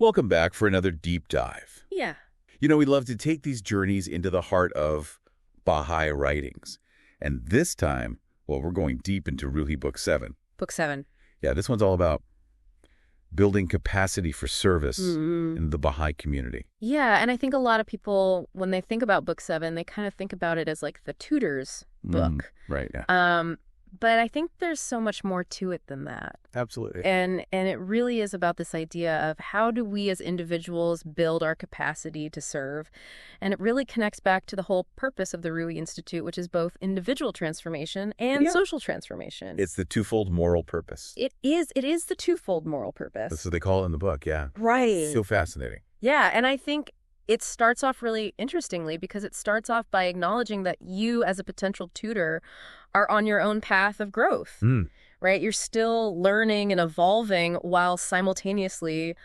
Welcome back for another deep dive. Yeah. We love to take these journeys into the heart of Baha'i writings. And this time, well, we're going deep into Ruhi Book 7. Book 7. Yeah, this one's all about building capacity for service in the Baha'i community. Yeah, and I think a lot of people, when they think about Book 7, they kind of think about it as like the tutor's book. Right, yeah. But I think there's so much more to it than that. Absolutely. And it really is about this idea of how do we as individuals build our capacity to serve. And it really connects back to the whole purpose of the Ruhi Institute, which is both individual transformation and social transformation. It's the twofold moral purpose. It is the twofold moral purpose. That's what they call it in the book, yeah. Right. So fascinating. Yeah, and I think it starts off really interestingly because it starts off by acknowledging that you as a potential tutor are on your own path of growth, right? You're still learning and evolving while simultaneously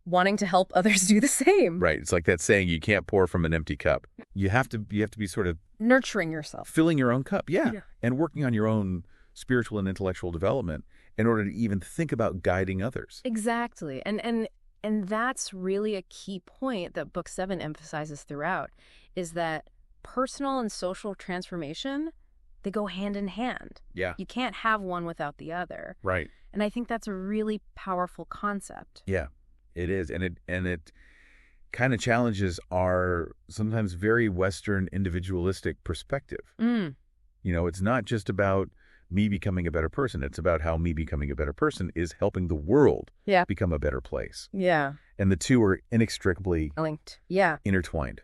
wanting to help others do the same. Right. It's like that saying, you can't pour from an empty cup. You have to be sort of nurturing yourself. Filling your own cup, yeah. And working on your own spiritual and intellectual development in order to even think about guiding others. Exactly. And that's really a key point that Book 7 emphasizes throughout, is that personal and social transformation, they go hand in hand. Yeah. You can't have one without the other. Right. And I think that's a really powerful concept. Yeah, it is. And it kind of challenges our sometimes very Western individualistic perspective. It's not just about me becoming a better person. It's about how me becoming a better person is helping the world become a better place. Yeah. And the two are inextricably linked. Yeah. Intertwined.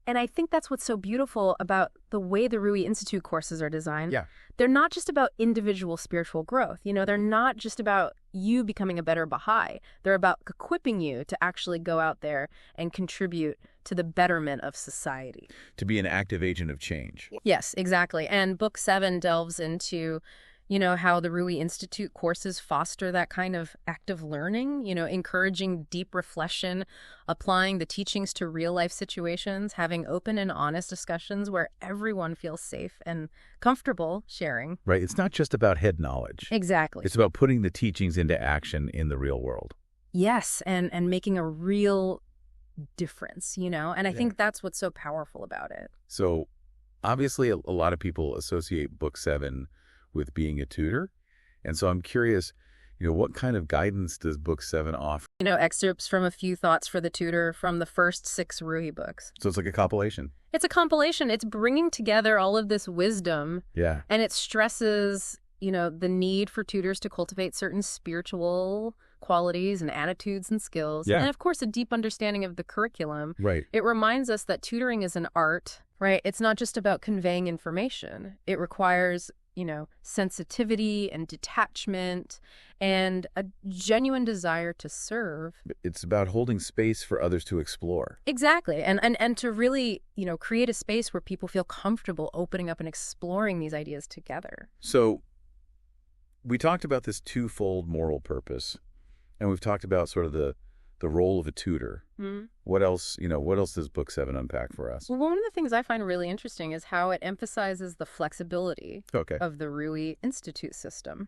And I think that's what's so beautiful about the way the Ruhi Institute courses are designed. Yeah. They're not just about individual spiritual growth. They're not just about you becoming a better Baha'i. They're about equipping you to actually go out there and contribute to the betterment of society. To be an active agent of change. Yes, exactly. And Book 7 delves into, how the Ruhi Institute courses foster that kind of active learning, encouraging deep reflection, applying the teachings to real-life situations, having open and honest discussions where everyone feels safe and comfortable sharing. Right. It's not just about head knowledge. Exactly. It's about putting the teachings into action in the real world. Yes, and making a real difference, and I think that's what's so powerful about it. So obviously a lot of people associate Book 7 with being a tutor. And so I'm curious, what kind of guidance does Book 7 offer? Excerpts from a few thoughts for the tutor from the first 6 Ruhi books. So it's like a compilation. It's a compilation. It's bringing together all of this wisdom. Yeah. And it stresses, the need for tutors to cultivate certain spiritual qualities and attitudes and skills. Yeah. And of course, a deep understanding of the curriculum. Right. It reminds us that tutoring is an art, right? It's not just about conveying information. It requires sensitivity and detachment and a genuine desire to serve. It's about holding space for others to explore. Exactly. And to really, create a space where people feel comfortable opening up and exploring these ideas together. So we talked about this twofold moral purpose, and we've talked about sort of the role of a tutor. What else does Book 7 unpack for us? Well, one of the things I find really interesting is how it emphasizes the flexibility of the Ruhi Institute system.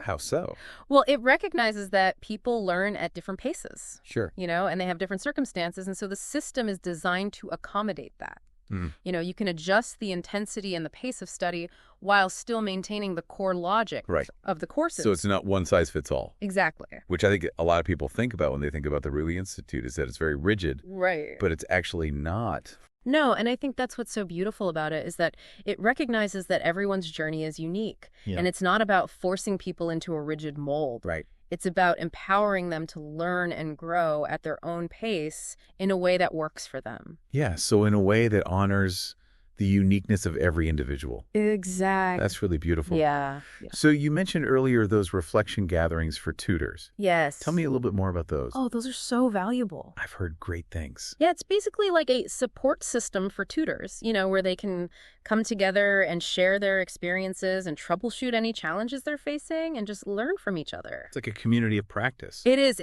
How so? Well, it recognizes that people learn at different paces. Sure. And they have different circumstances, and so the system is designed to accommodate that. You can adjust the intensity and the pace of study while still maintaining the core logic of the courses. So it's not one size fits all. Exactly. Which I think a lot of people think about when they think about the Ruhi Institute, is that it's very rigid. Right. But it's actually not. No, and I think that's what's so beautiful about it, is that it recognizes that everyone's journey is unique. Yeah. And it's not about forcing people into a rigid mold. Right. It's about empowering them to learn and grow at their own pace in a way that works for them. Yeah, so in a way that honors the uniqueness of every individual. Exactly. That's really beautiful. Yeah. So you mentioned earlier those reflection gatherings for tutors. Yes. Tell me a little bit more about those. Oh, those are so valuable. I've heard great things. Yeah, it's basically like a support system for tutors, where they can come together and share their experiences and troubleshoot any challenges they're facing and just learn from each other. It's like a community of practice. It is.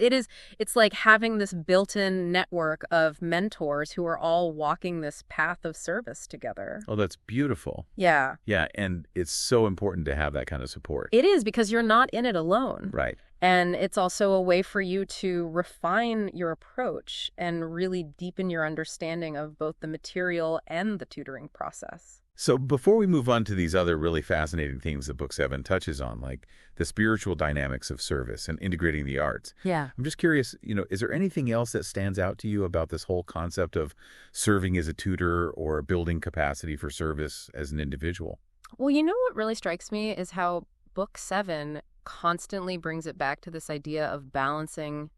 It's like having this built-in network of mentors who are all walking this path of service together. Oh, that's beautiful. Yeah. Yeah, and it's so important to have that kind of support. It is, because you're not in it alone. Right. And it's also a way for you to refine your approach and really deepen your understanding of both the material and the tutoring process. So before we move on to these other really fascinating themes that Book 7 touches on, like the spiritual dynamics of service and integrating the arts, Yeah. I'm just curious, is there anything else that stands out to you about this whole concept of serving as a tutor or building capacity for service as an individual? Well, you know what really strikes me is how Book 7 constantly brings it back to this idea of balancing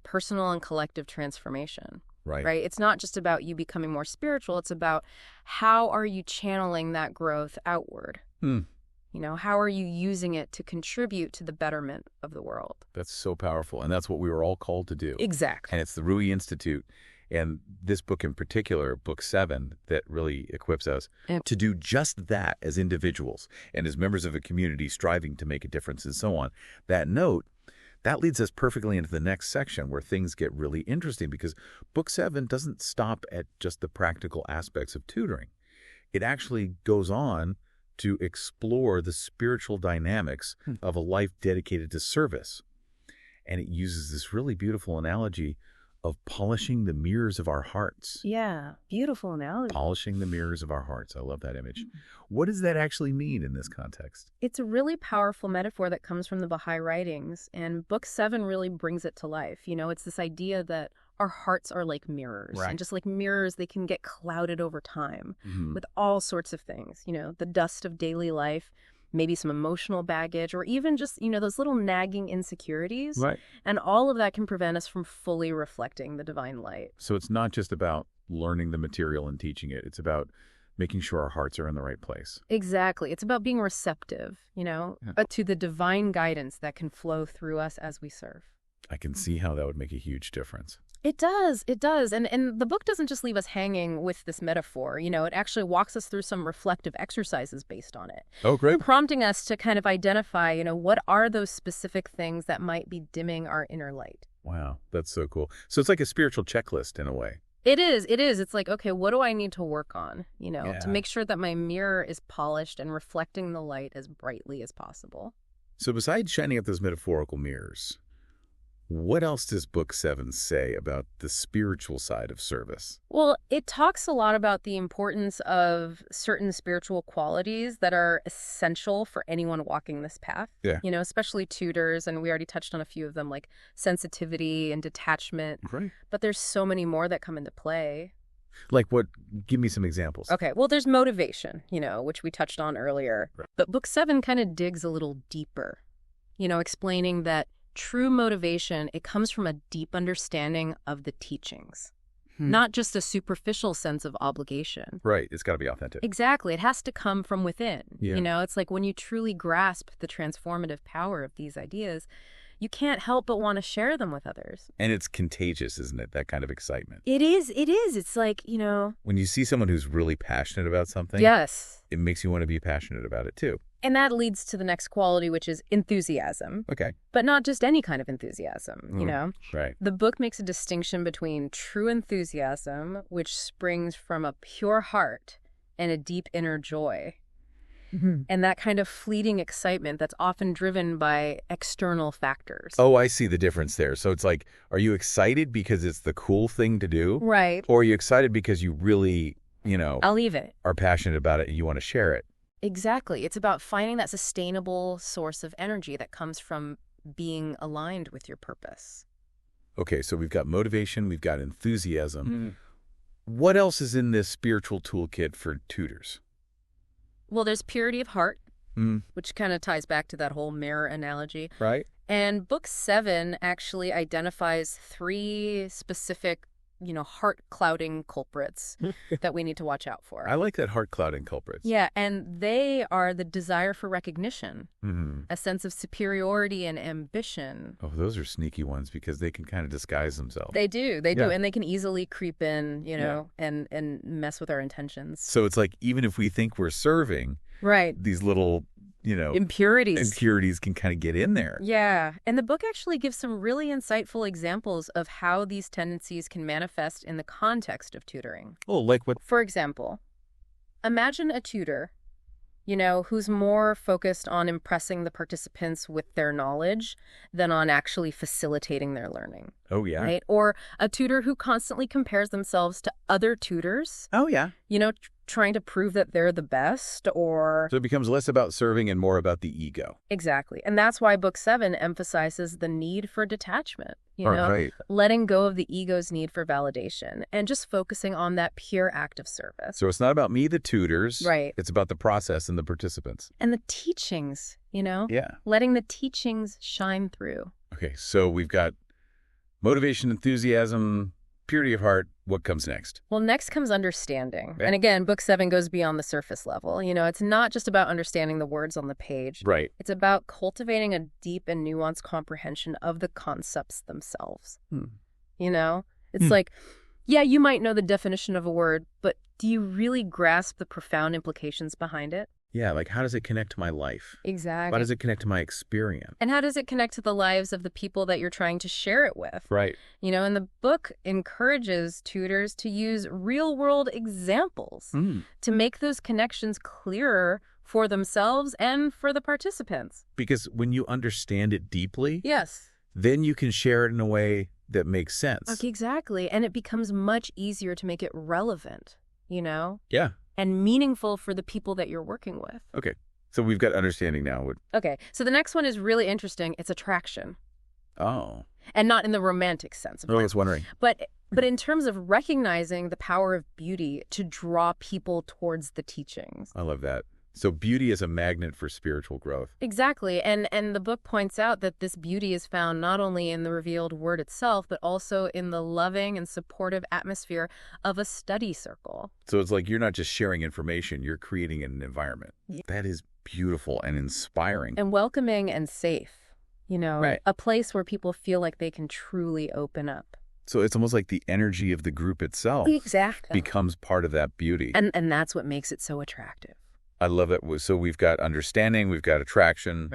personal and collective transformation. Right? It's not just about you becoming more spiritual. It's about how are you channeling that growth outward? How are you using it to contribute to the betterment of the world? That's so powerful. And that's what we were all called to do. Exactly. And it's the Ruhi Institute and this book in particular, Book 7, that really equips us to do just that as individuals and as members of a community striving to make a difference and so on. That leads us perfectly into the next section where things get really interesting because Book 7 doesn't stop at just the practical aspects of tutoring. It actually goes on to explore the spiritual dynamics of a life dedicated to service. And it uses this really beautiful analogy of polishing the mirrors of our hearts. Yeah, beautiful analogy. Polishing the mirrors of our hearts. I love that image. What does that actually mean in this context? It's a really powerful metaphor that comes from the Baha'i writings, and Book 7 really brings it to life. It's this idea that our hearts are like mirrors. Right. And just like mirrors, they can get clouded over time with all sorts of things. The dust of daily life, maybe some emotional baggage, or even just, those little nagging insecurities. Right. And all of that can prevent us from fully reflecting the divine light. So it's not just about learning the material and teaching it. It's about making sure our hearts are in the right place. Exactly. It's about being receptive, to the divine guidance that can flow through us as we serve. I can see how that would make a huge difference. It does. It does. And the book doesn't just leave us hanging with this metaphor. It actually walks us through some reflective exercises based on it. Oh, great. Prompting us to kind of identify, what are those specific things that might be dimming our inner light. Wow, that's so cool. So it's like a spiritual checklist in a way. It is. It is. It's like, okay, what do I need to work on, to make sure that my mirror is polished and reflecting the light as brightly as possible. So besides shining up those metaphorical mirrors, what else does Book 7 say about the spiritual side of service? Well, it talks a lot about the importance of certain spiritual qualities that are essential for anyone walking this path. Yeah. Especially tutors, and we already touched on a few of them, like sensitivity and detachment. Right. But there's so many more that come into play. Like what? Give me some examples. Okay, well, there's motivation, which we touched on earlier. Right. But Book 7 kind of digs a little deeper, explaining that true motivation, it comes from a deep understanding of the teachings, not just a superficial sense of obligation. Right. It's got to be authentic. Exactly. It has to come from within. Yeah. It's like when you truly grasp the transformative power of these ideas, you can't help but want to share them with others. And it's contagious, isn't it? That kind of excitement. It is. It is. It's like, when you see someone who's really passionate about something, yes, it makes you want to be passionate about it too. And that leads to the next quality, which is enthusiasm. Okay. But not just any kind of enthusiasm, Right. The book makes a distinction between true enthusiasm, which springs from a pure heart and a deep inner joy. And that kind of fleeting excitement that's often driven by external factors. Oh, I see the difference there. So it's like, are you excited because it's the cool thing to do? Right. Or are you excited because you really, I'll leave it. Are passionate about it and you want to share it? Exactly. It's about finding that sustainable source of energy that comes from being aligned with your purpose. Okay, so we've got motivation, we've got enthusiasm. What else is in this spiritual toolkit for tutors? Well, there's purity of heart, which kind of ties back to that whole mirror analogy. Right. And Book 7 actually identifies 3 specific, heart-clouding culprits that we need to watch out for. I like that heart-clouding culprits. Yeah, and they are the desire for recognition, a sense of superiority and ambition. Oh, those are sneaky ones because they can kind of disguise themselves. They do, and they can easily creep in, and mess with our intentions. So it's like even if we think we're serving, right, these little impurities can kind of get in there. Yeah. And the book actually gives some really insightful examples of how these tendencies can manifest in the context of tutoring. Oh, like what? For example, imagine a tutor who's more focused on impressing the participants with their knowledge than on actually facilitating their learning. Oh, yeah. Right? Or a tutor who constantly compares themselves to other tutors. Oh, yeah. Trying to prove that they're the best, or... So it becomes less about serving and more about the ego. Exactly. And that's why Book 7 emphasizes the need for detachment, Right. letting go of the ego's need for validation and just focusing on that pure act of service. So it's not about me, the tutors. Right. It's about the process and the participants. And the teachings, Yeah. letting the teachings shine through. Okay, so we've got motivation, enthusiasm, purity of heart. What comes next? Well, next comes understanding. Okay. And again, Book 7 goes beyond the surface level. It's not just about understanding the words on the page. Right. It's about cultivating a deep and nuanced comprehension of the concepts themselves. It's like, yeah, you might know the definition of a word, but do you really grasp the profound implications behind it? Yeah, like how does it connect to my life? Exactly. How does it connect to my experience? And how does it connect to the lives of the people that you're trying to share it with? Right. And the book encourages tutors to use real-world examples to make those connections clearer for themselves and for the participants. Because when you understand it deeply, Yes. then you can share it in a way that makes sense. Okay, exactly. And it becomes much easier to make it relevant, Yeah. and meaningful for the people that you're working with. Okay. So we've got understanding now. Okay, so the next one is really interesting. It's attraction. Oh. And not in the romantic sense, of I course. was wondering. But in terms of recognizing the power of beauty to draw people towards the teachings. I love that. So beauty is a magnet for spiritual growth. Exactly. And the book points out that this beauty is found not only in the revealed word itself, but also in the loving and supportive atmosphere of a study circle. So it's like you're not just sharing information, you're creating an environment. Yeah. That is beautiful and inspiring. And welcoming and safe. Right. A place where people feel like they can truly open up. So it's almost like the energy of the group itself Exactly. becomes part of that beauty. And that's what makes it so attractive. I love that. So we've got understanding, we've got attraction.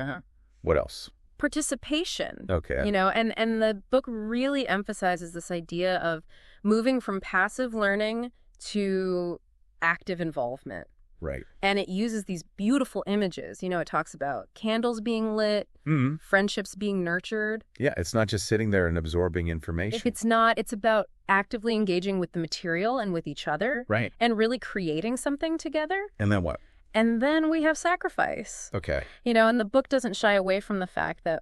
What else? Participation. Okay. And the book really emphasizes this idea of moving from passive learning to active involvement. Right. And it uses these beautiful images. It talks about candles being lit, friendships being nurtured. Yeah, it's not just sitting there and absorbing information. If it's not, it's about actively engaging with the material and with each other. Right. And really creating something together. And then what? And then we have sacrifice. Okay. And the book doesn't shy away from the fact that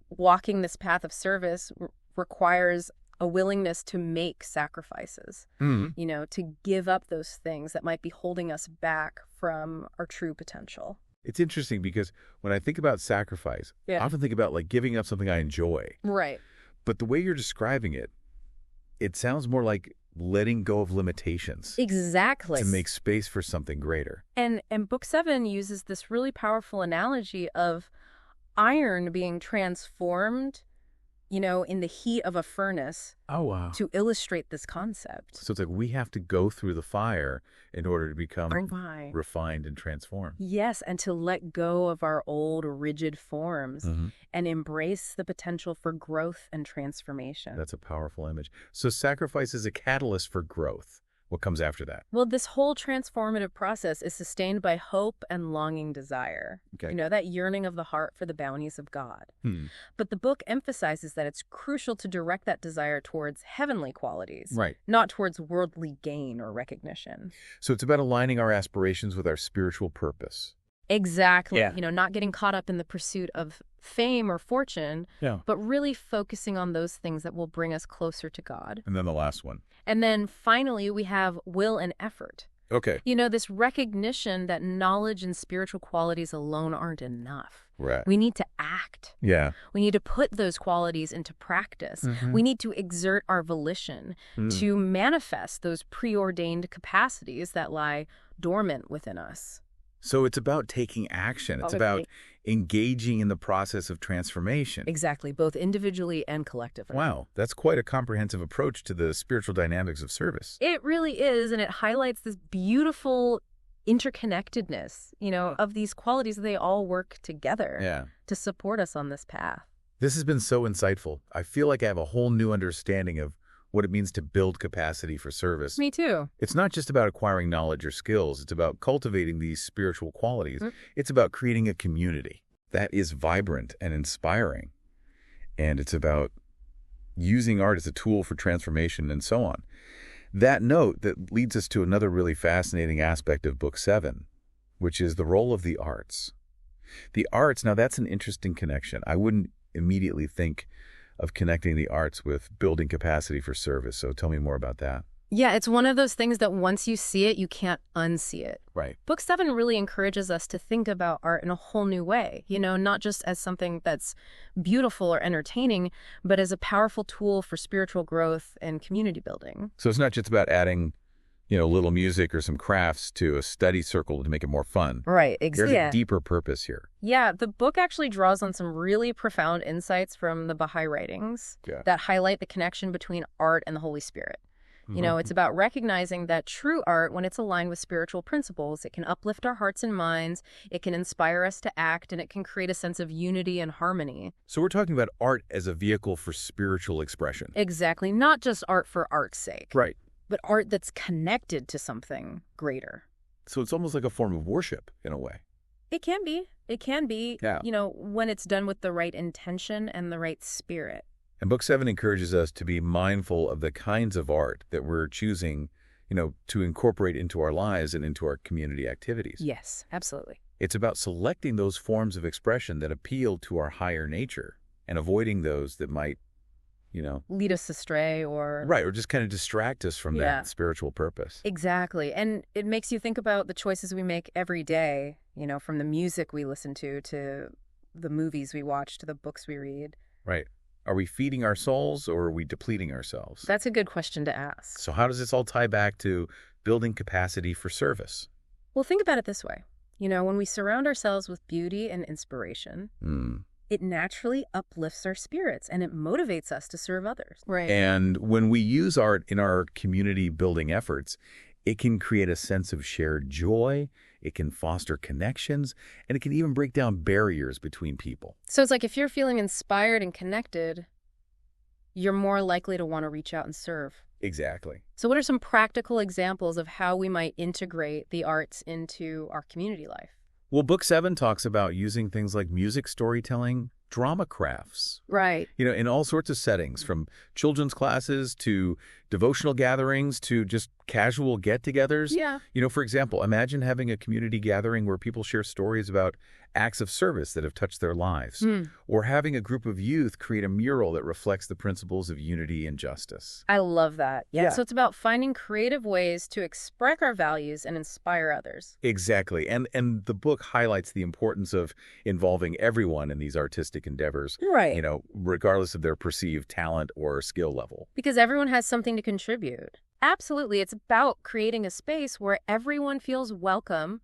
walking this path of service requires a willingness to make sacrifices, to give up those things that might be holding us back from our true potential. It's interesting because when I think about sacrifice, I often think about like giving up something I enjoy. Right. But the way you're describing it, it sounds more like letting go of limitations. Exactly. To make space for something greater. And Book 7 uses this really powerful analogy of iron being transformed, in the heat of a furnace. Oh, wow. To illustrate this concept. So it's like we have to go through the fire in order to become refined and transformed. Yes, and to let go of our old rigid forms and embrace the potential for growth and transformation. That's a powerful image. So sacrifice is a catalyst for growth. What comes after that? Well, this whole transformative process is sustained by hope and longing desire. Okay. That yearning of the heart for the bounties of God. But the book emphasizes that it's crucial to direct that desire towards heavenly qualities, right, not towards worldly gain or recognition. So it's about aligning our aspirations with our spiritual purpose. Exactly. Yeah. Not getting caught up in the pursuit of fame or fortune, but really focusing on those things that will bring us closer to God. And then the last one. And then finally, we have will and effort. Okay. This recognition that knowledge and spiritual qualities alone aren't enough. Right. We need to act. Yeah. We need to put those qualities into practice. We need to exert our volition to manifest those preordained capacities that lie dormant within us. So it's about taking action. It's about engaging in the process of transformation. Exactly, both individually and collectively. Wow, that's quite a comprehensive approach to the spiritual dynamics of service. It really is, and it highlights this beautiful interconnectedness, of these qualities. They all work together to support us on this path. This has been so insightful. I feel like I have a whole new understanding of what it means to build capacity for service. Me too. It's not just about acquiring knowledge or skills. It's about cultivating these spiritual qualities. It's about creating a community that is vibrant and inspiring. And it's about using art as a tool for transformation and so on. That note that leads us to another really fascinating aspect of Book 7, which is the role of the arts. The arts, now that's an interesting connection. I wouldn't immediately think of connecting the arts with building capacity for service. So tell me more about that. Yeah, it's one of those things that once you see it, you can't unsee it. Right. Book 7 really encourages us to think about art in a whole new way, not just as something that's beautiful or entertaining, but as a powerful tool for spiritual growth and community building. So it's not just about adding, little music or some crafts to a study circle to make it more fun. Right, exactly. There's a deeper purpose here. Yeah, the book actually draws on some really profound insights from the Baha'i writings that highlight the connection between art and the Holy Spirit. It's about recognizing that true art, when it's aligned with spiritual principles, it can uplift our hearts and minds, it can inspire us to act, and it can create a sense of unity and harmony. So we're talking about art as a vehicle for spiritual expression. Exactly. Not just art for art's sake. Right. But art that's connected to something greater. So it's almost like a form of worship, in a way. It can be. It can be, yeah. When it's done with the right intention and the right spirit. And Book 7 encourages us to be mindful of the kinds of art that we're choosing, to incorporate into our lives and into our community activities. Yes, absolutely. It's about selecting those forms of expression that appeal to our higher nature and avoiding those that might, lead us astray or... Right, or just kind of distract us from that spiritual purpose. Exactly. And it makes you think about the choices we make every day, from the music we listen to the movies we watch to the books we read. Right. Are we feeding our souls or are we depleting ourselves? That's a good question to ask. So how does this all tie back to building capacity for service? Well, think about it this way. When we surround ourselves with beauty and inspiration, it naturally uplifts our spirits and it motivates us to serve others. Right. And when we use art in our community building efforts, it can create a sense of shared joy, it can foster connections, and it can even break down barriers between people. So it's like if you're feeling inspired and connected, you're more likely to want to reach out and serve. Exactly. So what are some practical examples of how we might integrate the arts into our community life? Well, Book 7 talks about using things like music storytelling, drama crafts. Right. In all sorts of settings, from children's classes to devotional gatherings to just casual get-togethers. Yeah. For example, imagine having a community gathering where people share stories about acts of service that have touched their lives, or having a group of youth create a mural that reflects the principles of unity and justice. I love that. Yeah. So it's about finding creative ways to express our values and inspire others. Exactly. And the book highlights the importance of involving everyone in these artistic endeavors, right? Regardless of their perceived talent or skill level. Because everyone has something to contribute. Absolutely. It's about creating a space where everyone feels welcome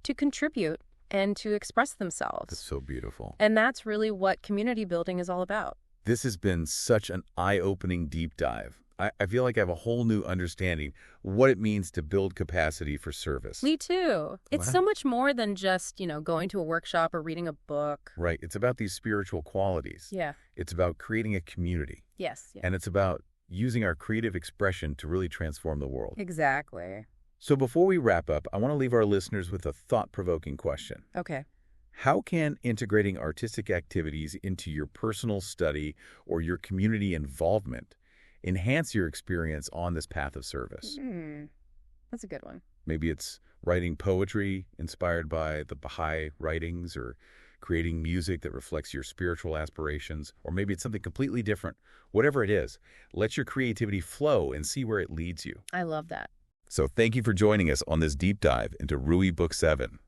to contribute and to express themselves. That's so beautiful. And that's really what community building is all about. This has been such an eye-opening deep dive. I feel like I have a whole new understanding what it means to build capacity for service. Me too. It's so much more than just, going to a workshop or reading a book. Right. It's about these spiritual qualities. Yeah. It's about creating a community. Yes. Yeah. And it's about using our creative expression to really transform the world. Exactly. So before we wrap up, I want to leave our listeners with a thought-provoking question. Okay. How can integrating artistic activities into your personal study or your community involvement enhance your experience on this path of service? That's a good one. Maybe it's writing poetry inspired by the Baha'i writings, or creating music that reflects your spiritual aspirations, or maybe it's something completely different. Whatever it is, let your creativity flow and see where it leads you. I love that. So thank you for joining us on this deep dive into Ruhi Book 7.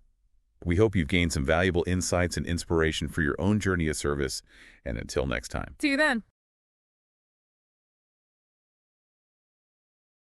We hope you've gained some valuable insights and inspiration for your own journey of service, and until next time. See you then.